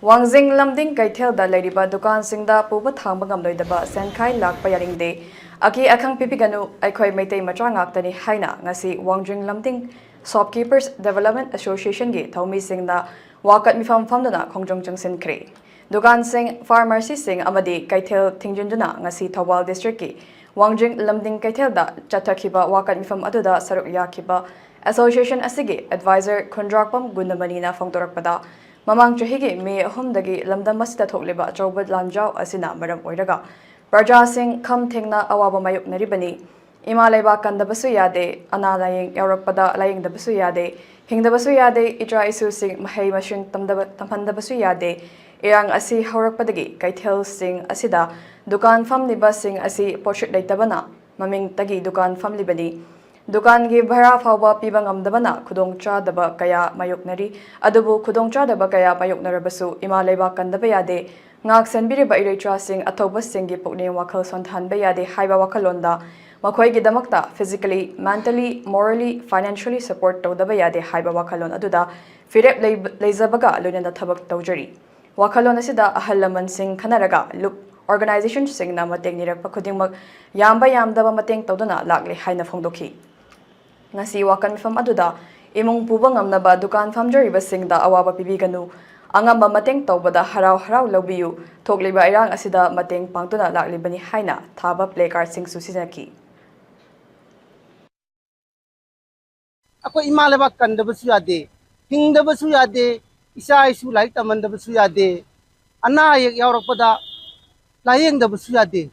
Wangjing lamding kaithel leiriba dukan singda puba thangba ngamloidaba senkhai lakpa yaningde aki akhang pipiganu aikhoi meitei macha ngaktani haina ngasi Wangjing lamding Shopkeepers Development Association gi thomi singda wakat mifam famduna khongjong changsin khre dukan sing pharmacy sing amadi kaithel thingjunduna ngasi Thawal district ki Wangjing lamding kaithel da chathakhiba wakat mifam aduda saruk yakhiba association asigi advisor khundrakpam gundamanina fongdoktuna Mamang Chahigi me Humdagi Lamda Masita Tokliba Jobad Lanjao Asina Madam Oidaga Praja Singh Kam Tingna Awaba Mayuk Naribani Imaleba Kandabasu Yade Analaying Europada Laying the Basu Yade Hingdabasu Yade Itra Isu Singh Mahay Mashing Tampandabasu Yade Irang Asi Horakpadagi Kaithel Singh Asida Dukan Family Basing Asi Portrait Laitabana Maming Tagi Dukan Family Bani Dukan gi bhara phawba pibang amdabana khudong chadaba kaya mayoknari adubu khudong chadaba kaya mayoknarabasu ima leba kandaba yade ngak senbiriba iretra sing athoba singi pukni wakhal sonthanba yade haiba wakhalonda makhoi gi damakta physically mentally morally financially support tawdaba yade haiba wakhalon aduda firep leizabaga loinada thabak tawjari wakhalon asida ahalaman sing khanaraga loop organization sing na mateng nirakpa khudingmak yamba yamdaba mateng tawduna lakle haina fongdokhi Ngasi wakan mifam aduda imong puba ngamnaba dukan famjariba singda awaba pibiganu angamba mateng tawbada harau laubiyu thokliba irang asida mateng pangtuna laklibani haina thaba placard sing susinaki Ako imaleba kandabasu yade hingdabasu yade isa isu lai tamandabasu yade ana yak yawrakpada layengdabasu yade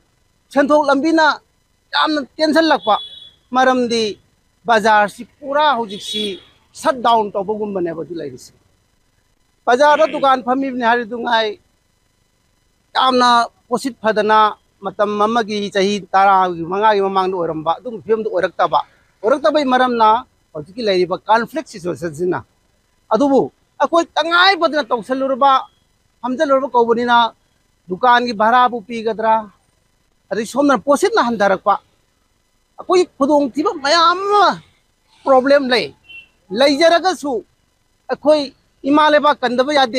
chanthok lambina yamna tension lakpa maramdi Bazar si pura hujik si shut down to bogum bane badu lairisi bazar da dukan phami ne hari dungai amna posit phadana matam mamagi chahi tara manga gi mamang do oramba dum film do orakta bai maram na hojiki lairiba conflict situation sina adubu akoi tangai badna tawsalurba hamjalurba kobunina dukan gi bhara bu pi gadra ari somna posit na handarakpa Akoi khudong thiba mayam problem lay jaraga su akoi imaleba kandaba yade